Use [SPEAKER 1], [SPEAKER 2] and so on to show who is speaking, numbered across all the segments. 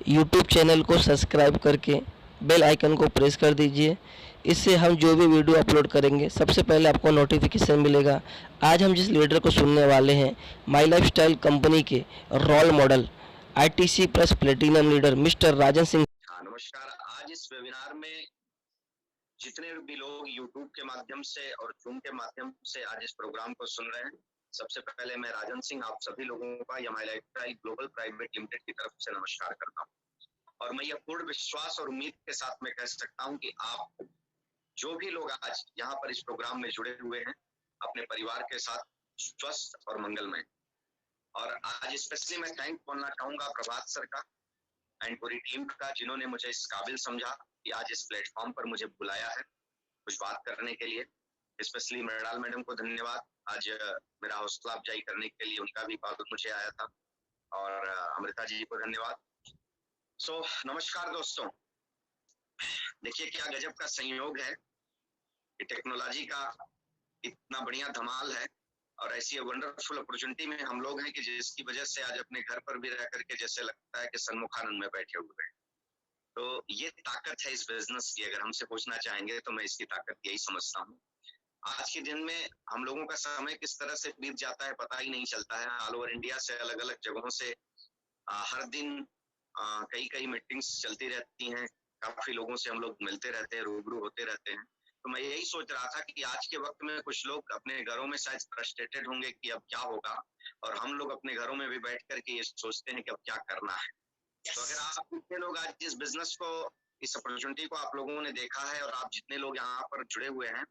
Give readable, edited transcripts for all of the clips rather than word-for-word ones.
[SPEAKER 1] YouTube channel को subscribe करके bell icon को प्रेस कर दीजिए। इससे हम जो भी वीडियो अपलोड करेंगे सबसे पहले आपको नोटिफिकेशन मिलेगा। आज हम जिस लीडर को सुनने वाले हैं, माई लाइफस्टाइल कंपनी के role model ITC plus platinum leader mister Rajan Singh.
[SPEAKER 2] नमस्कार। आज इस वेबिनार में जितने भी लोग YouTube के माध्यम से और Zoom के माध्यम से आज इस प्रोग्राम को सुन रहे हैं, सबसे पहले मैं राजन सिंह आप सभी लोगों का या माई लाइफस्टाइल ग्लोबल प्राइवेट लिमिटेड की तरफ से नमस्कार करता हूं। और मैं यह पूर्ण विश्वास और उम्मीद के साथ मैं कह सकता हूं कि आप जो भी लोग आज यहाँ पर इस प्रोग्राम में जुड़े हुए हैं, अपने परिवार के साथ स्वस्थ और मंगलमय। और आज स्पेशली मैं थैंक बोलना चाहूंगा प्रभात सर का एंड पूरी टीम का, जिन्होंने मुझे इस काबिल समझा कि आज इस प्लेटफॉर्म पर मुझे बुलाया है कुछ बात करने के लिए। स्पेशली मृणाल मैडम को धन्यवाद, आज मेरा हौसला अफजाई करने के लिए उनका भी कॉल मुझे आया था। और अमृता जी को धन्यवाद। नमस्कार दोस्तों। देखिए क्या गजब का संयोग है कि टेक्नोलॉजी का इतना बढ़िया धमाल है और ऐसी वंडरफुल अपॉर्चुनिटी में हम लोग हैं कि जिसकी वजह से आज अपने घर पर भी रह करके जैसे लगता है कि सन्मुखानंद में बैठे हुए हैं। तो ये ताकत है इस बिजनेस की। अगर हमसे पूछना चाहेंगे तो मैं इसकी ताकत यही समझता हूँ। आज के दिन में हम लोगों का समय किस तरह से बीत जाता है पता ही नहीं चलता है। ऑल ओवर इंडिया से अलग अलग जगहों से हर दिन कई कई मीटिंग्स चलती रहती हैं, काफी लोगों से हम लोग मिलते रहते हैं, रूबरू होते रहते हैं। तो मैं यही सोच रहा था कि आज के वक्त में कुछ लोग अपने घरों में शायद फ्रस्ट्रेटेड होंगे कि अब क्या होगा, और हम लोग अपने घरों में भी बैठ करके ये सोचते हैं कि अब क्या करना है। तो अगर आप जितने लोग आज इस बिजनेस को, इस अपॉर्चुनिटी को आप लोगों ने देखा है और आप जितने लोग यहाँ पर जुड़े हुए हैं,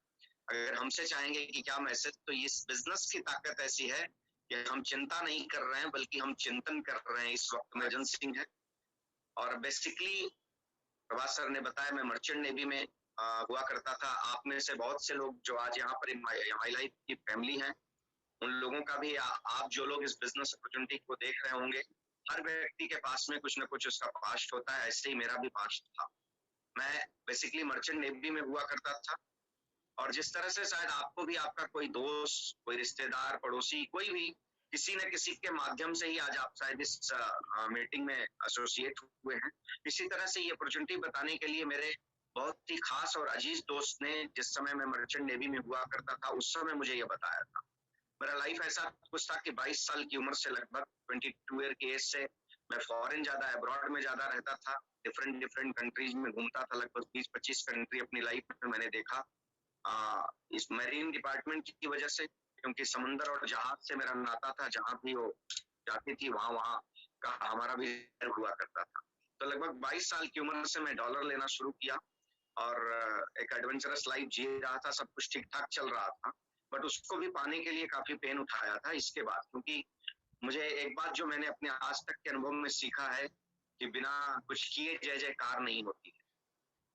[SPEAKER 2] अगर हमसे चाहेंगे कि क्या मैसेज, तो इस बिजनेस की ताकत ऐसी है कि हम चिंता नहीं कर रहे हैं बल्कि हम चिंतन कर रहे हैं। इस वक्त में राजन सिंह है और बेसिकली प्रभात सर ने बताया मैं मर्चेंट नेवी में हुआ करता था। आप में से बहुत से लोग जो आज यहाँ पर माई लाइफ की फैमिली है, उन लोगों का भी आप जो लोग इस बिजनेस अपॉर्चुनिटी को देख रहे होंगे, हर व्यक्ति के पास में कुछ ना कुछ उसका पास्ट होता है। ऐसे ही मेरा भी पास्ट था। मैं बेसिकली मर्चेंट नेवी में हुआ करता था और जिस तरह से शायद आपको भी आपका कोई दोस्त, कोई रिश्तेदार, पड़ोसी, कोई भी किसी न किसी के माध्यम से ही आज आप शायद इस मीटिंग में एसोसिएट हुए हैं। इसी तरह से ये अपॉर्चुनिटी बताने के लिए मेरे बहुत ही खास और अजीज दोस्त ने, जिस समय मैं मर्चेंट नेवी में हुआ करता था उस समय मुझे ये बताया था। मेरा लाइफ ऐसा कुछ था कि 22 साल की उम्र से लगभग 22 ईयर की एज से मैं फॉरेन ज्यादा, अब्रॉड में ज्यादा रहता था, डिफरेंट कंट्रीज में घूमता था। लगभग 20-25 कंट्री अपनी लाइफ में मैंने देखा इस मैरीन डिपार्टमेंट की वजह से, क्योंकि समंदर और जहाज से मेरा नाता था। जहां भी वो जाती थी वहां वहां का हमारा भी हुआ करता था। तो लगभग 22 साल की उम्र से मैं डॉलर लेना शुरू किया और एक एडवेंचरस लाइफ जी रहा था। सब कुछ ठीक ठाक चल रहा था, बट उसको भी पाने के लिए काफी पेन उठाया था इसके बाद। क्योंकि मुझे एक बात जो मैंने अपने आज तक के अनुभव में सीखा है कि बिना कुछ किए जय जयकार नहीं होती है।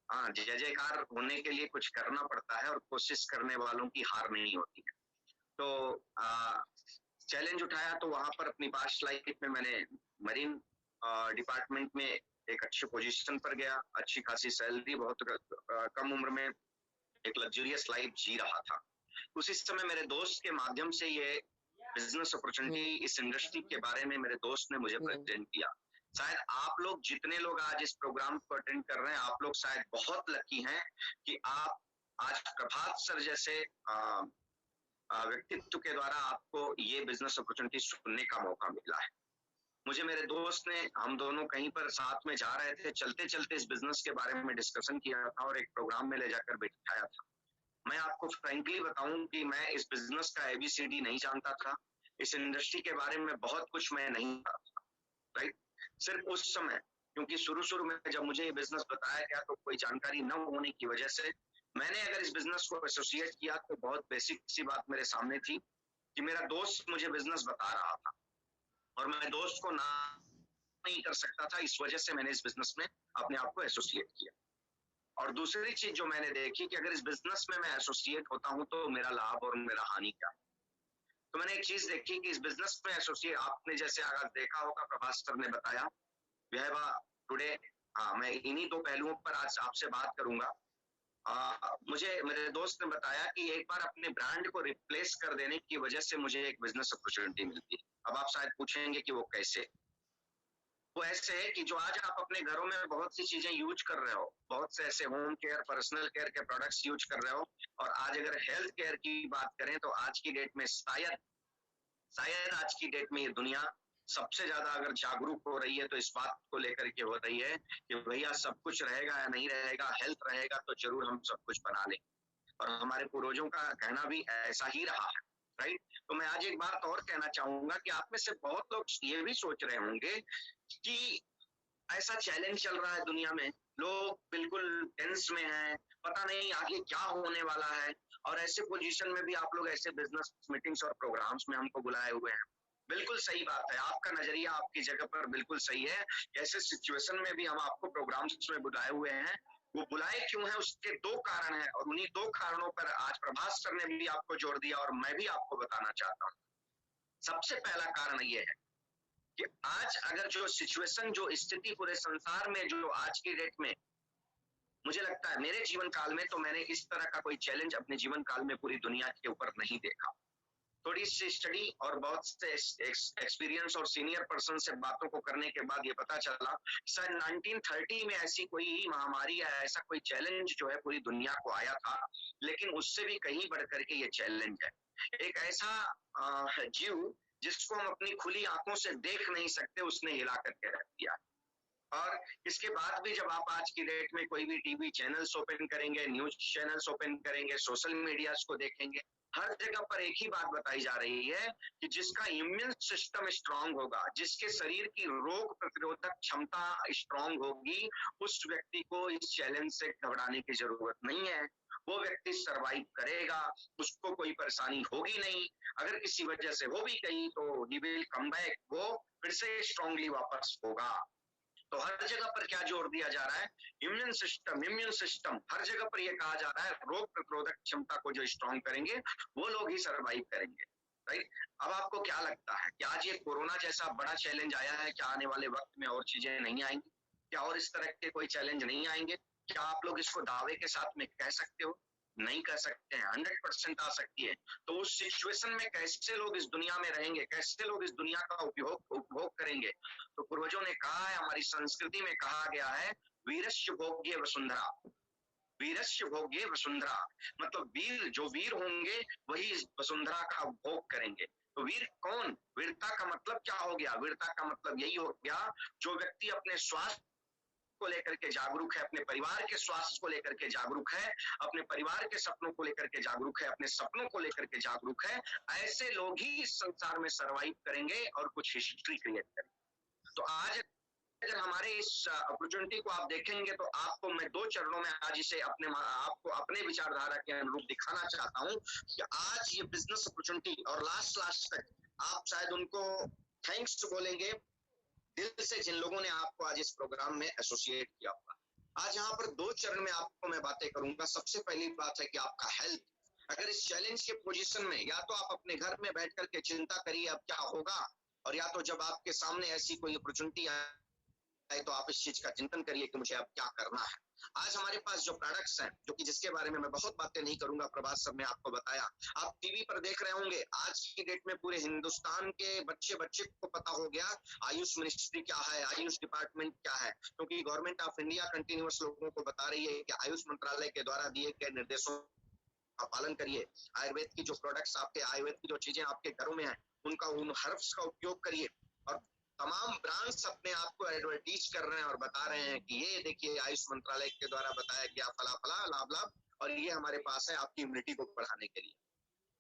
[SPEAKER 2] हाँ, जय जयकार होने के लिए कुछ करना पड़ता है और कोशिश करने वालों की हार नहीं होती है। तो चैलेंज उठाया तो वहां पर अपनी पास्ट लाइफ में मैंने मरीन डिपार्टमेंट में एक अच्छी पोजीशन पर गया, अच्छी खासी सैलरी, बहुत कम उम्र में एक लग्जरियस लाइफ जी रहा था। उसी समय मेरे दोस्त के माध्यम से ये बिजनेस अपॉर्चुनिटी, इस इंडस्ट्री के बारे में मेरे दोस्त ने मुझे प्रेजेंट किया। शायद आप लोग जितने लोग आज इस प्रोग्राम को अटेंड कर रहे हैं, आप लोग शायद बहुत लकी हैं कि आप आज प्रभात सर जैसे व्यक्तित्व के द्वारा आपको ये बिजनेस अपॉर्चुनिटी सुनने का मौका मिला है। मुझे मेरे दोस्त ने, हम दोनों कहीं पर साथ में जा रहे थे, चलते चलते इस बिजनेस के बारे में डिस्कशन किया था और एक प्रोग्राम में ले जाकर बैठाया था। मैं आपको फ्रैंकली बताऊं कि मैं इस बिजनेस का एबीसीडी नहीं जानता था। इस इंडस्ट्री के बारे में बहुत कुछ मैं नहीं जानता था, राइट। सिर्फ उस समय, क्योंकि शुरू में जब मुझे ये बिजनेस बताया गया तो कोई जानकारी न होने की वजह से मैंने अगर इस बिजनेस को एसोसिएट किया तो बहुत बेसिक सी बात मेरे सामने थी कि मेरा दोस्त मुझे बिजनेस बता रहा था और मैं दोस्त को ना नहीं कर सकता था। इस वजह से मैंने इस बिजनेस में अपने आप को एसोसिएट किया। और दूसरी चीज जो मैंने देखी कि अगर इस बिजनेस में मैं एसोसिएट होता हूं तो मेरा लाभ और मेरा हानि क्या है। तो मैंने एक चीज देखी कि इस बिजनेस में एसोसिएट, आपने जैसे अगर देखा होगा प्रभास सर ने बताया टुडे, हाँ, मैं इन्हीं दो पहलुओं पर आज आपसे बात करूंगा। मुझे मेरे दोस्त ने बताया कि एक बार अपने ब्रांड को रिप्लेस कर देने की वजह से मुझे एक बिजनेस अपॉर्चुनिटी मिलती है। अब आप शायद पूछेंगे कि वो कैसे। वो ऐसे है कि जो आज आप अपने घरों में बहुत सी चीजें यूज कर रहे हो, बहुत से ऐसे होम केयर, पर्सनल केयर के प्रोडक्ट्स यूज कर रहे हो, और आज अगर हेल्थ केयर की बात करें तो आज की डेट में शायद आज की डेट में ये दुनिया सबसे ज्यादा अगर जागरूक हो रही है तो इस बात को लेकर के हो रही है कि भैया सब कुछ रहेगा या नहीं रहेगा, हेल्थ रहेगा तो जरूर हम सब कुछ बना लेंगे। और हमारे पूर्वजों का कहना भी ऐसा ही रहा है, राइट। तो मैं आज एक बात और कहना चाहूंगा कि आप में से बहुत लोग ये भी सोच रहे होंगे कि ऐसा चैलेंज चल रहा है दुनिया में, लोग बिल्कुल टेंस में हैं, पता नहीं आगे क्या होने वाला है, और ऐसे पोजीशन में भी आप लोग ऐसे बिजनेस मीटिंग्स और प्रोग्राम्स में हमको बुलाए हुए हैं। बिल्कुल सही बात है, आपका नजरिया आपकी जगह पर बिल्कुल सही है। ऐसे सिचुएशन में भी हम आपको प्रोग्राम्स में बुलाए हुए हैं। वो बुलाए क्यों है, उसके दो कारण हैं, और उन्हीं दो कारणों पर आज प्रभास सर ने भी आपको जोड़ दिया और मैं भी आपको बताना चाहता हूँ। सबसे पहला कारण ये है कि आज अगर जो सिचुएशन, जो स्थिति पूरे संसार में जो आज की डेट में, मुझे लगता है मेरे जीवन काल में तो मैंने इस तरह का कोई चैलेंज अपने जीवन काल में पूरी दुनिया के ऊपर नहीं देखा। थोड़ी सी स्टडी और बहुत से एक्सपीरियंस और सीनियर पर्सन से बातों को करने के बाद ये पता चला शायद 1930 में ऐसी कोई महामारी या ऐसा कोई चैलेंज जो है पूरी दुनिया को आया था, लेकिन उससे भी कहीं बढ़ करके ये चैलेंज है। एक ऐसा जीव जिसको हम अपनी खुली आंखों से देख नहीं सकते, उसने हिला करके रख दिया। और इसके बाद भी जब आप आज की डेट में कोई भी टीवी चैनल्स ओपन करेंगे, न्यूज चैनल्स ओपन करेंगे, सोशल मीडियाज को देखेंगे, हर जगह पर एक ही बात बताई जा रही है कि जिसका इम्यून सिस्टम स्ट्रांग होगा, जिसके शरीर की रोग प्रतिरोधक क्षमता स्ट्रांग होगी, उस व्यक्ति को इस चैलेंज से घबराने की जरूरत नहीं है। वो व्यक्ति सरवाइव करेगा, उसको कोई परेशानी होगी नहीं। अगर किसी वजह से हो भी गई तो ही विल कम बैक, वो फिर से स्ट्रांगली वापस होगा। तो हर जगह पर क्या जोर दिया जा रहा है, इम्यून सिस्टम हर जगह पर यह कहा जा रहा है रोग प्रतिरोधक क्षमता को जो स्ट्रांग करेंगे वो लोग ही सरवाइव करेंगे, राइट। अब आपको क्या लगता है कि आज ये कोरोना जैसा बड़ा चैलेंज आया है, क्या आने वाले वक्त में और चीजें नहीं आएंगी? क्या और इस तरह के कोई चैलेंज नहीं आएंगे? क्या आप लोग इसको दावे के साथ में कह सकते हो? नहीं कह सकते हैं, 100% आ सकती है। तो उस सिचुएशन में कैसे लोग इस दुनिया में रहेंगे, कैसे लोग इस दुनिया का उपभोग करेंगे? तो पूर्वजों ने कहा है, हमारी संस्कृति में कहा गया है, वीरस्य भोग्य वसुंधरा। वीरस्य भोग्य वसुंधरा मतलब वीर, जो वीर होंगे वही इस वसुंधरा का भोग करेंगे। तो वीर कौन? वीरता का मतलब क्या हो गया? वीरता का मतलब यही हो गया जो व्यक्ति अपने स्वास्थ्य को लेकर के जागरूक है, अपने परिवार के स्वास्थ्य को लेकर के जागरूक है, अपने परिवार के सपनों को लेकर के जागरूक है, अपने सपनों को लेकर के जागरूक है, ऐसे लोग ही इस संसार में सरवाइव करेंगे और कुछ हिस्ट्री क्रिएट करेंगे। तो आज अगर हमारे इस अपॉर्चुनिटी को आप देखेंगे तो आपको मैं दो चरणों में आज इसे आपको अपने विचारधारा के अनुरूप दिखाना चाहता हूं कि आज ये बिजनेस अपॉर्चुनिटी, और लास्ट तक आप शायद उनको थैंक्स बोलेंगे दिल से जिन लोगों ने आपको आज इस प्रोग्राम में एसोसिएट किया होगा। आज यहाँ पर दो चरण में आपको मैं बातें करूंगा। सबसे पहली बात है कि आपका हेल्थ। अगर इस चैलेंज के पोजीशन में, या तो आप अपने घर में बैठ करके चिंता करिए अब क्या होगा, और या तो जब आपके सामने ऐसी कोई अपॉर्चुनिटी आए तो आप इस चीज का चिंतन करिए कि मुझे अब क्या करना है। आज हमारे पास जो प्रोडक्ट्स हैं, जो कि जिसके बारे में मैं बहुत बातें नहीं करूंगा, प्रभास सर ने आपको बताया। आप टीवी पर देख रहे होंगे, आज की डेट में पूरे हिंदुस्तान के बच्चे को पता हो गया आयुष मिनिस्ट्री क्या है, आयुष डिपार्टमेंट क्या है, क्योंकि गवर्नमेंट ऑफ इंडिया कंटिन्यूअस लोगों को बता रही है कि आयुष मंत्रालय के द्वारा दिए गए निर्देशों का पालन करिए। आयुर्वेद की जो प्रोडक्ट्स आपके, आयुर्वेद की जो चीजें आपके घरों में है, उनका उन हर्ब्स का उपयोग करिए। और तमाम ब्रांड्स अपने आप को एडवर्टीज कर रहे हैं और बता रहे हैं कि ये देखिए आयुष मंत्रालय के द्वारा बताया गया फला फला लाभ लाभ, और ये हमारे पास है आपकी इम्यूनिटी को बढ़ाने के लिए।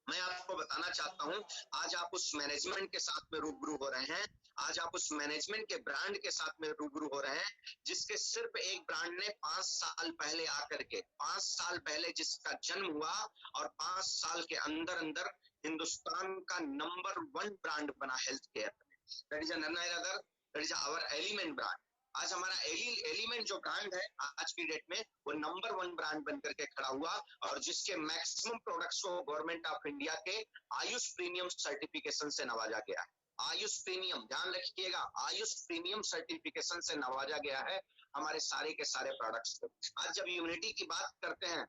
[SPEAKER 2] मैं आपको बताना चाहता हूं, आज आप उस मैनेजमेंट के साथ में रूबरू हो रहे हैं, आज आप उस मैनेजमेंट के ब्रांड के साथ में रूबरू हो रहे हैं, जिसके सिर्फ एक ब्रांड ने 5 साल पहले आकर के, 5 साल पहले जिसका जन्म हुआ और 5 साल के अंदर अंदर हिंदुस्तान का नंबर 1 ब्रांड बना हेल्थ केयर में। That is none other, that is our element brand. आज हमारा एलिमेंट जो ब्रांड है आज की डेट में, वो नंबर 1 ब्रांड बनकर के खड़ा हुआ, और जिसके मैक्सिमम प्रोडक्ट्स को गवर्नमेंट ऑफ इंडिया के आयुष प्रीमियम सर्टिफिकेशन से नवाजा गया है। आयुष प्रीमियम, ध्यान रखिएगा, आयुष प्रीमियम सर्टिफिकेशन से नवाजा गया है हमारे सारे के सारे प्रोडक्ट्स को। आज जब इम्यूनिटी की बात करते हैं,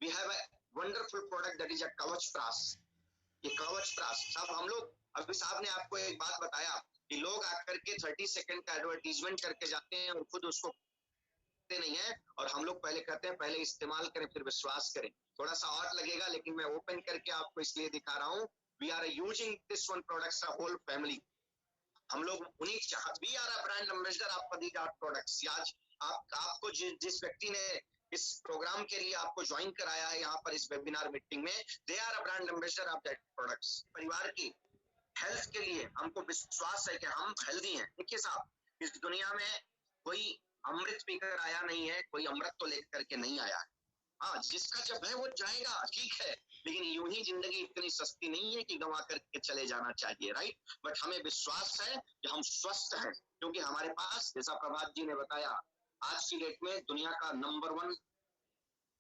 [SPEAKER 2] we have a wonderful product that is a Kavach Prash. ये कवच प्राश साहब, हम लोग, अभी साहब ने आपको एक बात बताया कि लोग आकर के 30 सेकंड का एडवर्टीजमेंट करके जाते हैं और खुद उसको नहीं है, और हम लोग पहले कहते हैं पहले इस्तेमाल करें फिर विश्वास करें। थोड़ा सा और लगेगा लेकिन मैं ओपन करके आपको इसलिए दिखा रहा हूँ। We are using this one products whole family. हम लोग उन्हीं we are a brand ambassador of पदीजात प्रोडक्ट्स। आज आपको जिस व्यक्ति ने इस प्रोग्राम के लिए आपको ज्वाइन कराया है यहाँ पर इस वेबिनार मीटिंग में, they are a brand ambassador of that products. परिवार की हेल्थ के लिए हमको विश्वास है कि हम हेल्दी हैं। देखिए साहब, इस दुनिया में कोई अमृत पीकर आया नहीं है, कोई अमृत तो लेकर के नहीं आया है। हाँ, जिसका जब है वो जाएगा, ठीक है, लेकिन यूं ही जिंदगी इतनी सस्ती नहीं है कि गंवा करके चले जाना चाहिए, राइट। बट हमें विश्वास है कि हम स्वस्थ हैं, क्योंकि हमारे पास, जैसा प्रभात जी ने बताया, आज की डेट में दुनिया का नंबर 1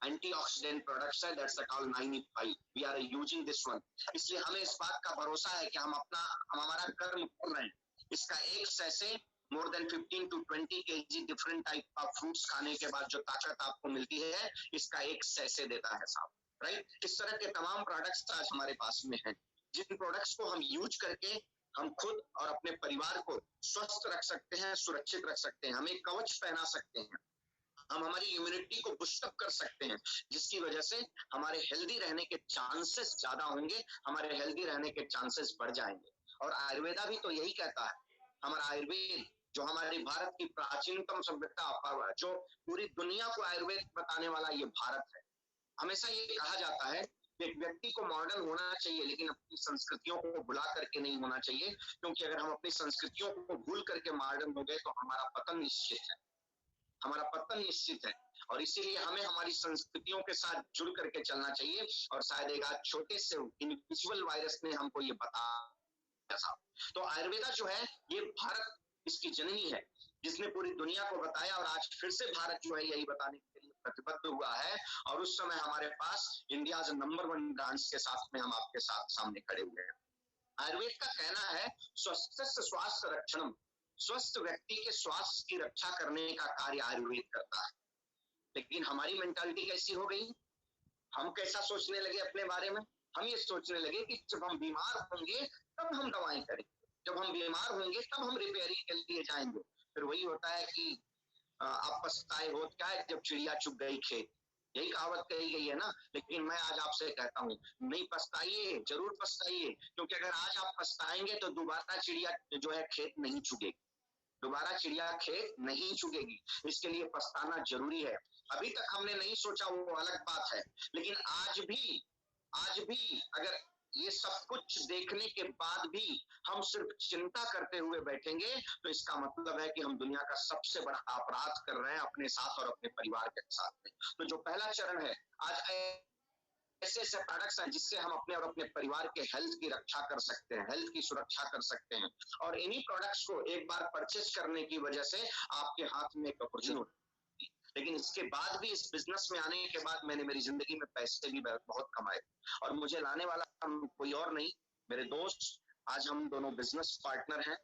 [SPEAKER 2] एंटीऑक्सीडेंट प्रोडक्ट्स है, that's called 95। We are using this one. इसलिए हमें इस बात का भरोसा है कि हम हमारा कर्म कर रहे हैं। इसका एक sachet more than 15 to 20 kg different type of fruits खाने के बाद जो ताकत आपको मिलती है, इसका एक सैसे देता है साहब, राइट। इस तरह के तमाम प्रोडक्ट्स आज हमारे पास में हैं, जिन प्रोडक्ट्स को हम यूज करके हम खुद और अपने परिवार को स्वस्थ रख सकते हैं, सुरक्षित रख सकते हैं, हम एक कवच पहना सकते हैं, हम हमारी इम्यूनिटी को बूस्ट अप कर सकते हैं, जिसकी वजह से हमारे हेल्दी रहने के चांसेस ज्यादा होंगे, हमारे हेल्दी रहने के चांसेस बढ़ जाएंगे। और आयुर्वेदा भी तो यही कहता है। हमारा आयुर्वेद, जो हमारे भारत की प्राचीनतम सभ्यता, जो पूरी दुनिया को आयुर्वेद बताने वाला ये भारत है। हमेशा ये कहा जाता है कि एक व्यक्ति को मॉडर्न होना चाहिए, लेकिन अपनी संस्कृतियों को भुला करके नहीं होना चाहिए, क्योंकि अगर हम अपनी संस्कृतियों को भूल करके मॉडर्न हो गए तो हमारा पतन निश्चित है, हमारा पतन निश्चित है। और इसीलिए हमें हमारी संस्कृतियों के साथ जुड़ करके चलना चाहिए। और शायद एक आज छोटे से इनविजिबल वायरस ने हमको ये बताया था। तो आयुर्वेदा जो है, ये भारत इसकी जननी है, जिसने पूरी दुनिया को बताया, और आज फिर से भारत जो है यही बताने के लिए प्रतिबद्ध हुआ है। और उस समय हमारे पास इंडिया नंबर 1 ब्रांड्स के साथ में हम आपके साथ सामने खड़े हुए हैं। आयुर्वेद का कहना है स्वस्थ स्वास्थ्य रक्षणम, स्वस्थ व्यक्ति के स्वास्थ्य की रक्षा करने का कार्य आयुर्वेद करता है। लेकिन हमारी मेंटालिटी कैसी हो गई, हम कैसा सोचने लगे अपने बारे में, हम ये सोचने लगे कि जब हम बीमार होंगे तब हम दवाएं करेंगे, जब हम बीमार होंगे तब हम रिपेयरिंग के लिए जाएंगे। फिर वही होता है कि आप पछताए हो क्या है जब चिड़िया चुग गई खेत, यही कहावत कही गई है ना। लेकिन मैं आज आपसे कहता हूँ, नहीं पछताइए, जरूर पछताइए, क्योंकि अगर आज आप पछताएंगे तो दोबारा चिड़िया जो है खेत नहीं चुगेगी, दोबारा चिड़िया खेत नहीं चुगेगी। इसके लिए पछताना जरूरी है। अभी तक हमने नहीं सोचा वो अलग बात है, लेकिन आज भी अगर ये सब कुछ देखने के बाद भी हम सिर्फ चिंता करते हुए बैठेंगे, तो इसका मतलब है कि हम दुनिया का सबसे बड़ा अपराध कर रहे हैं अपने साथ और अपने परिवार के साथ में। तो जो पहला चरण है, आज ऐसे ऐसे प्रोडक्ट्स हैं जिससे हम अपने और अपने परिवार के हेल्थ की रक्षा कर सकते हैं, हेल्थ की सुरक्षा कर सकते हैं। और इन्हीं प्रोडक्ट्स को एक बार परचेज करने की वजह से आपके हाथ में एक अपॉर्चुनिटी, लेकिन इसके बाद भी, इस बिजनेस में आने के बाद मैंने मेरी जिंदगी में पैसे भी बहुत कमाए, और मुझे लाने वाला कोई और नहीं, मेरे दोस्त। आज हम दोनों बिजनेस पार्टनर हैं,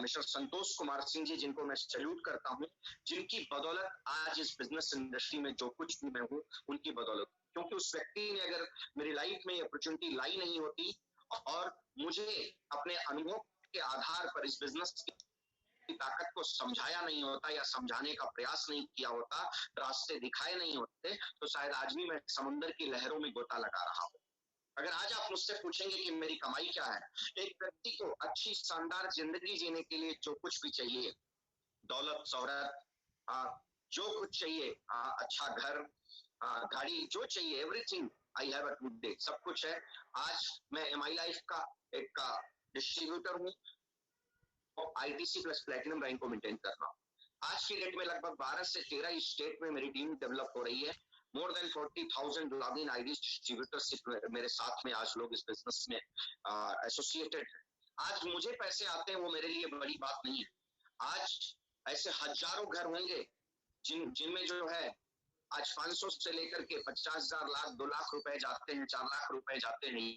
[SPEAKER 2] मिस्टर संतोष कुमार सिंह जी, जिनको मैं सैल्यूट करता हूं, जिनकी बदौलत आज इस बिजनेस इंडस्ट्री में जो कुछ भी मैं हूं, उनकी बदौलत। क्योंकि उस व्यक्ति ने अगर मेरी लाइफ में ये अपॉर्चुनिटी लाई नहीं होती और मुझे अपने अनुभव के आधार पर इस बिजनेस की ताकत को समझाया नहीं होता या समझाने का प्रयास नहीं किया होता, रास्ते दिखाए नहीं होते, तो शायद आज भी मैं समुद्र की लहरों में गोता लगा रहा हूं। अगर आज आप मुझसे पूछेंगे कि मेरी कमाई क्या है, एक व्यक्ति को अच्छी शानदार जिंदगी जीने के लिए जो कुछ भी चाहिए, दौलत शौहरत, जो कुछ चाहिए, अच्छा घर, गाड़ी, जो चाहिए, everything, I have a good day, सब कुछ है। आज मैं एमआई लाइफ का एक डिस्ट्रीब्यूटर हूँ, आईटीसी प्लस प्लेटिनम रैंक को मेंटेन कर रहा हूँ। आज की डेट में लगभग 12 से 13 स्टेट में मेरी टीम डेवलप हो रही है। More than 40,000 login ID distributorship मेरे साथ में आज लोग इस बिजनेस में एसोसिएटेड है। आज मुझे पैसे आते हैं, वो मेरे लिए बड़ी बात नहीं है। आज ऐसे हजारों घर होंगे जिनमें जो है आज 500 से लेकर के 50,000, लाख, 2 लाख रुपए जाते हैं, 4 लाख रुपए जाते हैं।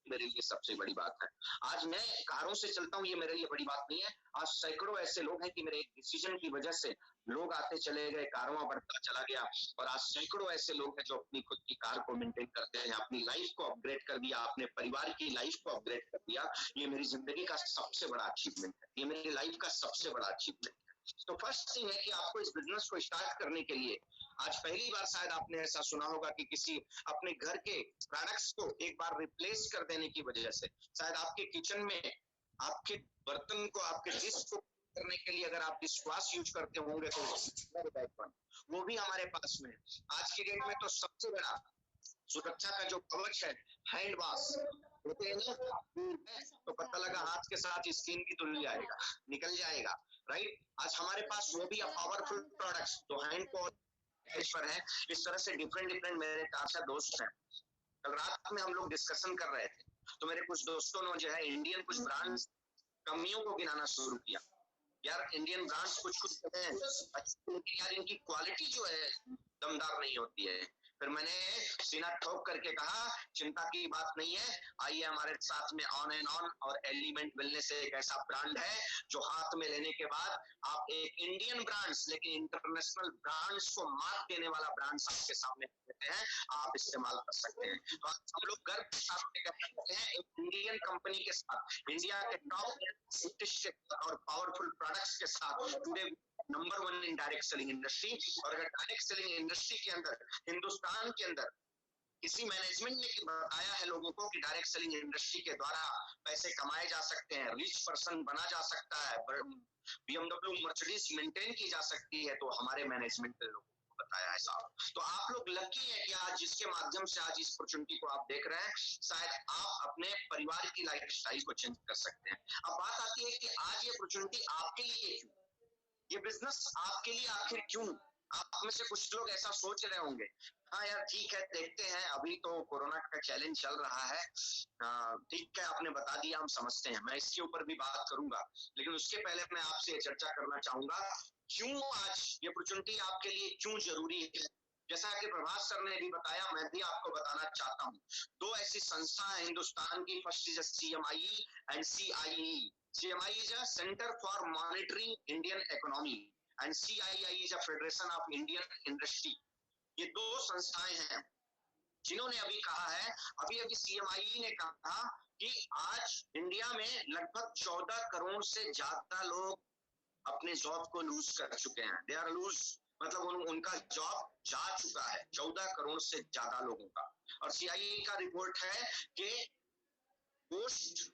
[SPEAKER 2] मेरे लिए सबसे बड़ी बात है। आज मैं कारों से चलता हूँ, ये मेरे लिए बड़ी बात नहीं है। आज सैकड़ों ऐसे लोग हैं कि मेरे एक डिसीजन की वजह से लोग आते चले गए, कारों बढ़ता चला गया, और आज सैकड़ों ऐसे लोग हैं जो अपनी खुद की कार को मेंटेन करते हैं, अपनी लाइफ को अपग्रेड कर दिया, अपने परिवार की लाइफ को अपग्रेड कर दिया। ये मेरी जिंदगी का सबसे बड़ा अचीवमेंट है, ये मेरी लाइफ का सबसे बड़ा अचीवमेंट है। तो फर्स्ट थिंग है कि आपको इस बिजनेस को स्टार्ट करने के लिए, आज पहली बार शायद आपने ऐसा सुना होगा कि किसी अपने घर के प्रोडक्ट्स को एक बार रिप्लेस कर देने की वजह से, शायद आपके किचन में आपके बर्तन को, आपके डिश को करने के लिए अगर आप डिशवॉश यूज करते होंगे तो वो भी हमारे पास में है। आज की डेट में तो सबसे बड़ा सुरक्षा का जो कवच है, हैंड वॉश होते हैं ना, तो पता लगा हाथ के साथ स्किन भी धुल जाएगा, निकल जाएगा, राइट। आज हमारे पास वो भी पावरफुल प्रोडक्ट्स जो हैंड को पर है। इस तरह से डिफरेंट डिफरेंट मेरे 4 दोस्त हैं। कल रात में हम लोग डिस्कशन कर रहे थे, तो मेरे कुछ दोस्तों ने जो है इंडियन कुछ ब्रांड्स कमियों को गिनाना शुरू किया। यार इंडियन ब्रांड्स कुछ कुछ हैं अच्छी, लेकिन यार इनकी क्वालिटी जो है दमदार नहीं होती है। फिर मैंने सीना ठोक करके कहा चिंता की बात नहीं है, आइए हमारे साथ में ऑन एंड ऑन और एलिमेंट वेलनेस एक ऐसा ब्रांड है जो हाथ में लेने के बाद आप एक इंडियन ब्रांड्स लेकिन इंटरनेशनल ब्रांड्स को मात देने वाला ब्रांड्स आपके सामने देते हैं, आप इस्तेमाल कर सकते हैं। तो आज हम लोग गर्व के साथ कहते हैं एक इंडियन कंपनी के साथ, इंडिया के टॉप और पावरफुल प्रोडक्ट्स के साथ today number 1 in direct selling industry. और अगर डायरेक्ट सेलिंग इंडस्ट्री के अंदर, हिंदुस्तान के अंदर किसी मैनेजमेंट ने बताया है लोगों को कि डायरेक्ट सेलिंग इंडस्ट्री के द्वारा पैसे कमाए जा सकते हैं, रिच पर्सन बना जा सकता है, BMW मर्सिडीज मेंटेन की जा सकती है, तो हमारे मैनेजमेंट ने लोगों को बताया है साहब। तो आप लोग लकी है कि आज जिसके माध्यम से आज इस अपॉर्चुनिटी को आप देख रहे हैं, शायद आप अपने परिवार की लाइफ स्टाइल को चेंज कर सकते हैं। अब बात आती है कि आज ये अपॉर्चुनिटी आपके लिए क्यों, ये बिजनेस आपके लिए आखिर क्यों। आप में से कुछ लोग ऐसा सोच रहे होंगे, हाँ यार ठीक है देखते हैं, अभी तो कोरोना का चैलेंज चल रहा है, ठीक है आपने बता दिया, हम समझते हैं, मैं इसके ऊपर भी बात करूंगा। लेकिन उसके पहले मैं आपसे ये चर्चा करना चाहूंगा क्यों आज ये अपॉर्चुनिटी आपके लिए क्यों जरूरी है। जैसा कि प्रभात सर ने भी बताया, मैं भी आपको बताना चाहता हूँ, 2 ऐसी संस्था है हिंदुस्तान की, first is CMIE and CIE। CMI is a Center for Monitoring Indian Economy and CII is a Federation of Indian Industry। ये 2 संस्थाएं हैं जिन्होंने अभी कहा है, अभी अभी CMI ने कहा कि आज इंडिया में लगभग 14 करोड़ से ज्यादा लोग अपने जॉब को लूज कर चुके हैं। दे आर लूज, मतलब उनका जॉब जा चुका है, 14 करोड़ से ज्यादा लोगों का। और CII का रिपोर्ट है कि पोस्ट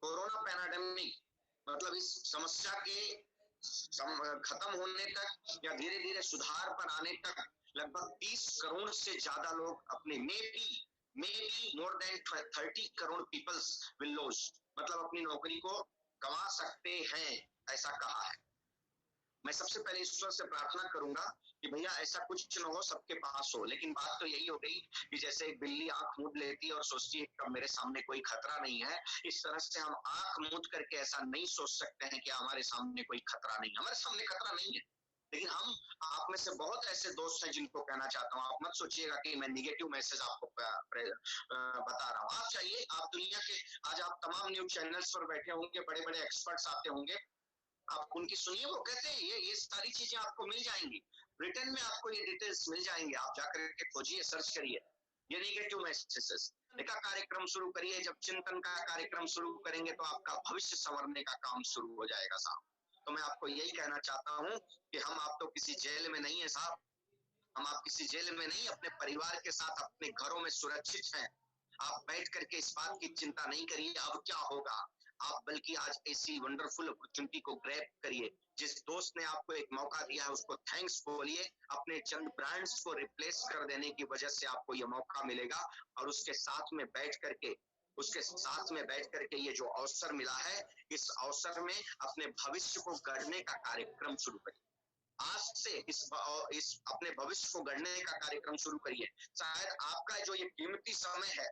[SPEAKER 2] कोरोना पैराडेमिक, मतलब इस समस्या के खत्म होने तक या धीरे धीरे सुधार पर आने तक लगभग 30 करोड़ से ज्यादा लोग अपने may be more than 30 crore peoples will loss, मतलब अपनी नौकरी को गंवा सकते हैं, ऐसा कहा है। मैं सबसे पहले ईश्वर से प्रार्थना करूंगा कि भैया ऐसा कुछ न हो, सबके पास हो। लेकिन बात तो यही हो गई कि जैसे एक बिल्ली आंख मूंद लेती है और सोचती है कि मेरे सामने कोई खतरा नहीं है, इस तरह से हम आंख मूंद करके ऐसा नहीं सोच सकते हैं कि हमारे सामने कोई खतरा नहीं है। हमारे सामने खतरा नहीं है, लेकिन हम, आप में से बहुत ऐसे दोस्त हैं जिनको कहना चाहता हूँ, आप मत सोचिएगा कि मैं निगेटिव मैसेज आपको बता रहा हूँ। आप चाहिए, आप दुनिया के, आज आप तमाम न्यूज चैनल्स पर बैठे होंगे, बड़े बड़े एक्सपर्ट्स आते होंगे, आप उनकी सुनिए, वो कहते हैं ये सारी चीजें आपको मिल जाएंगी, रिटर्न में आपको ये डिटेल्स मिल जाएंगे, आप जाकर के खोजिए, सर्च करिए ये नेगेटिव मैसेजेस का कार्यक्रम शुरू करिए। जब चिंतन का कार्यक्रम शुरू करेंगे तो आपका भविष्य संवरने का काम शुरू हो जाएगा साहब। तो मैं आपको यही कहना चाहता हूँ कि आप तो किसी जेल में नहीं है साहब, आप किसी जेल में नहीं, अपने परिवार के साथ अपने घरों में सुरक्षित हैं। आप बैठ करके इस बात की चिंता नहीं करिए अब क्या होगा, आप बल्कि आज ऐसी वंडरफुल अपॉर्चुनिटी को ग्रैब करिए। जिस दोस्त ने आपको एक मौका दिया है उसको थैंक्स बोलिए, अपने चंद ब्रांड्स को रिप्लेस कर देने की वजह से आपको ये मौका मिलेगा, और उसके साथ में बैठ करके ये जो अवसर मिला है, इस अवसर में अपने भविष्य को गढ़ने का कार्यक्रम शुरू करिए। आज से इस अपने भविष्य को गढ़ने का कार्यक्रम शुरू करिए। शायद आपका जो ये कीमती समय है,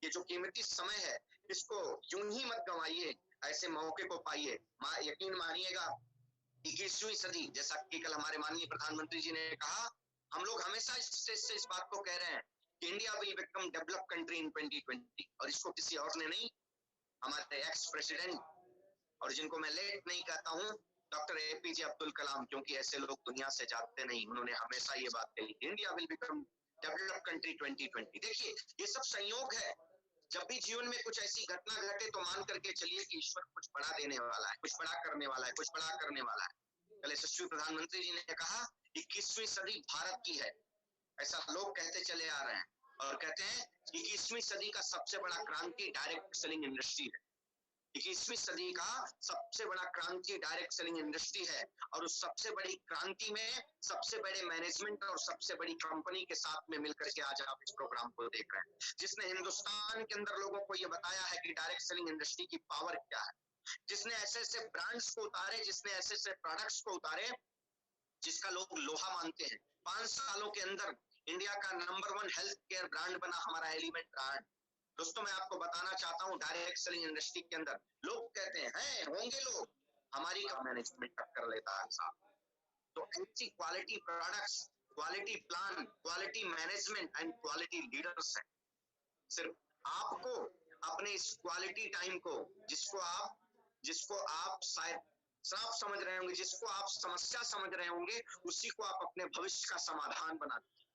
[SPEAKER 2] ये जो कीमती समय है, इसको यूं ही मत गंवाइए, ऐसे मौके को पाइए। यकीन मानिएगा 21वीं सदी, जैसा कि कल हमारे माननीय प्रधानमंत्री जी ने कहा, हम लोग हमेशा इस स्टेज से इस बात को कह रहे हैं कि India will become develop country in 2020, और इसको किसी और ने नहीं, हमारे एक्स प्रेसिडेंट, और जिनको मैं लेट नहीं कहता हूं, डॉक्टर एपीजे अब्दुल कलाम, क्योंकि ऐसे लोग दुनिया से जाते नहीं, उन्होंने हमेशा ये बात कही, India will become develop country 2020। देखिए, ये सब संयोग है। जब भी जीवन में कुछ ऐसी घटना घटे तो मान करके चलिए कि ईश्वर कुछ बड़ा देने वाला है, कुछ बड़ा करने वाला है, कुछ बड़ा करने वाला है। कल यशस्वी प्रधानमंत्री जी ने कहा 21वीं सदी भारत की है, ऐसा लोग कहते चले आ रहे हैं, और कहते हैं 21वीं सदी का सबसे बड़ा क्रांति डायरेक्ट सेलिंग इंडस्ट्री है। 21वीं सदी का सबसे बड़ा क्रांति डायरेक्ट सेलिंग इंडस्ट्री है, और उस सबसे बड़ी क्रांति में सबसे बड़े मैनेजमेंट और सबसे बड़ी कंपनी के साथ में मिलकर के आज आप इस प्रोग्राम को देख रहे हैं, जिसने हिंदुस्तान के अंदर लोगों को यह बताया है कि डायरेक्ट सेलिंग इंडस्ट्री की पावर क्या है, जिसने ऐसे ऐसे ब्रांड्स को उतारे, जिसने ऐसे ऐसे प्रोडक्ट्स को उतारे जिसका लोग लोहा मानते हैं। 5 सालों के अंदर इंडिया का नंबर 1 हेल्थ केयर ब्रांड बना हमारा एलिमेंट ब्रांड। दोस्तों, मैं आपको बताना चाहता हूं, डायरेक्ट सेलिंग इंडस्ट्री के अंदर लोग कहते हैं होंगे लोग, हमारी का मैनेजमेंट कर लेता है साहब। तो ऐसी quality products, quality plan, quality management and quality leaders है। सिर्फ आपको अपने इस क्वालिटी टाइम को, जिसको आप शायद श्राप समझ रहे होंगे, जिसको आप समस्या समझ रहे होंगे, उसी को आप अपने भविष्य का समाधान बना दीजिए।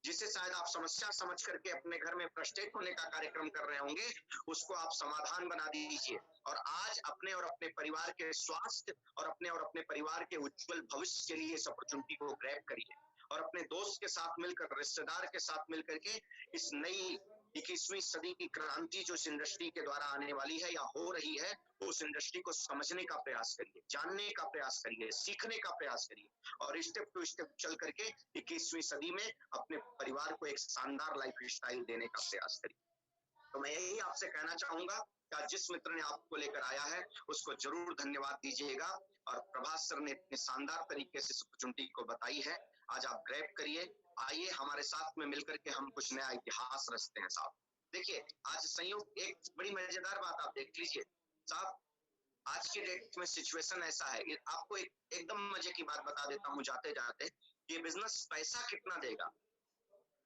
[SPEAKER 2] जिसे शायद आप समस्या समझ करके अपने घर में फ्रस्ट्रेट होने का कार्यक्रम कर रहे होंगे, उसको आप समाधान बना दीजिए, और आज अपने और अपने परिवार के स्वास्थ्य और अपने परिवार के उज्जवल भविष्य के लिए इस अपॉर्चुनिटी को ग्रैब करिए, और अपने दोस्त के साथ मिलकर, रिश्तेदार के साथ मिलकर के इस नई 21वीं सदी की क्रांति जो इस इंडस्ट्री के द्वारा आने वाली है या हो रही है, उस इंडस्ट्री को समझने का प्रयास करिए, जानने का प्रयास करिए, सीखने का प्रयास करिए, और स्टेप टू स्टेप चल करके 21वीं सदी में अपने परिवार को एक शानदार लाइफ स्टाइल देने का प्रयास करिए। तो मैं यही आपसे कहना चाहूंगा कि जिस मित्र ने आपको लेकर आया है उसको जरूर धन्यवाद दीजिएगा, और प्रभास सर ने इतने शानदार तरीके से इस अपॉर्चुनिटी को बताई है, आज आप ग्रैब करिए, आइए हमारे साथ में मिलकर के हम कुछ नया इतिहास रचते हैं साहब। देखिए, आज संयोग, एक बड़ी मजेदार बात आप देख लीजिए साहब, आज के डेट में सिचुएशन ऐसा है, आपको एकदम मजे की बात बता देता हूँ जाते जाते, ये बिजनेस पैसा कितना देगा,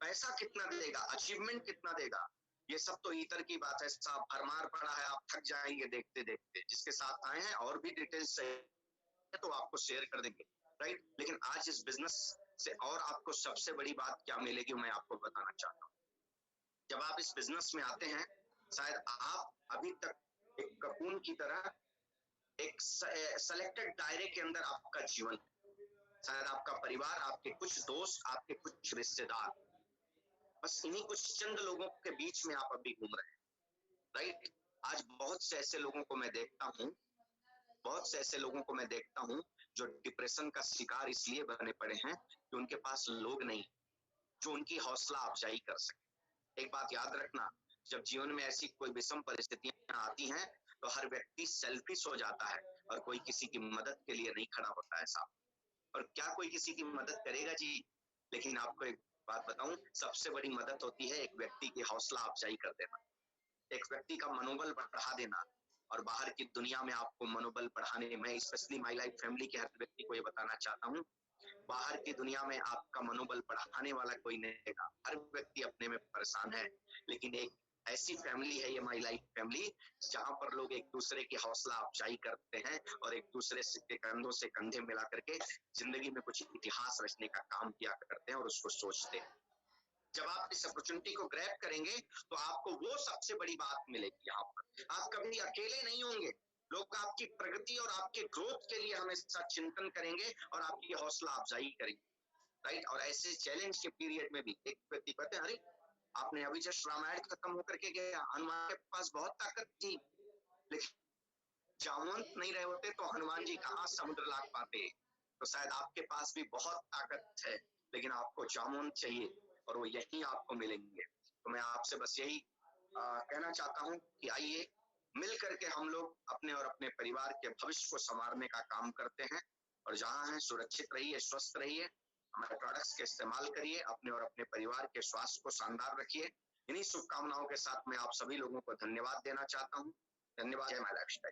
[SPEAKER 2] पैसा कितना देगा, अचीवमेंट कितना देगा, ये सब तो इतर की बात है साहब, भरमार पड़ा है, आप थक जाएंगे देखते देखते। जिसके साथ आए हैं और भी डिटेल्स है तो आपको शेयर कर देंगे, राइट। लेकिन आज इस बिजनेस से और आपको सबसे बड़ी बात क्या मिलेगी, मैं आपको बताना चाहता हूँ। जब आप इस बिजनेस में आते हैं, शायद आप अभी तक एक ककून की तरह एक सेलेक्टेड दायरे के अंदर आपका जीवन, शायद आपका परिवार, आपके कुछ दोस्त, आपके कुछ रिश्तेदार, बस इन्हीं कुछ चंद लोगों के बीच में आप अभी घूम रहे हैं, राइट। आज बहुत से ऐसे लोगों को मैं देखता हूँ, बहुत से ऐसे लोगों को मैं देखता हूँ जो डिप्रेशन का शिकार इसलिए बने पड़े हैं कि उनके पास लोग नहीं जो उनकी हौसला अफजाई कर सके। एक बात याद रखना, जब जीवन में ऐसी कोई विषम परिस्थितियां आती हैं तो हर व्यक्ति सेल्फिश हो जाता है और कोई किसी की मदद के लिए नहीं खड़ा होता है साहब। और क्या कोई किसी की मदद करेगा जी? लेकिन आपको एक बात बताऊं, सबसे बड़ी मदद होती है एक व्यक्ति की हौसला अफजाई कर देना, एक व्यक्ति का मनोबल बढ़ा देना, और बाहर की दुनिया में आपको मनोबल बढ़ाने में, स्पेशली माई लाइफ फैमिली के हर व्यक्ति को ये बताना चाहता हूँ, बाहर की दुनिया में आपका मनोबल बढ़ाने वाला कोई नहीं रहेगा, हर व्यक्ति अपने में परेशान है, लेकिन एक ऐसी फैमिली है ये माई लाइफ फैमिली, जहां पर लोग एक दूसरे की हौसला अफजाई करते हैं और एक दूसरे के कंधों से कंधे मिला करके जिंदगी में कुछ इतिहास रचने का काम किया करते हैं और उसको सोचते हैं। जब आप इस अपॉर्चुनिटी को ग्रैब करेंगे तो आपको वो सबसे बड़ी बात मिलेगी, यहाँ पर आप कभी अकेले नहीं होंगे, लोग आपकी प्रगति और आपके ग्रोथ के लिए हमेशा चिंतन करेंगे और आपकी हौसला अफजाई करेंगे, राइट। और ऐसे चैलेंज के पीरियड में भी एक व्यक्ति कहते हैं, अरे आपने अभी जस्ट रामायण खत्म होकर के गया, हनुमान के पास बहुत ताकत थी, लेकिन जामवंत नहीं रहे होते तो हनुमान जी कहाँ समुद्र लाग पाते। तो शायद आपके पास भी बहुत ताकत है, लेकिन आपको जामवंत चाहिए और वो यहीं आपको मिलेंगे। तो मैं आपसे बस यही कहना चाहता हूँ कि आइए मिल करके हम लोग अपने और अपने परिवार के भविष्य को संवारने का काम करते हैं, और जहाँ हैं सुरक्षित रहिए, स्वस्थ रहिए, हमारे प्रोडक्ट्स के इस्तेमाल करिए, अपने और अपने परिवार के स्वास्थ्य को शानदार रखिए। इन्हीं शुभकामनाओं के साथ मैं आप सभी लोगों को धन्यवाद देना चाहता हूँ। धन्यवाद। जय माता दी।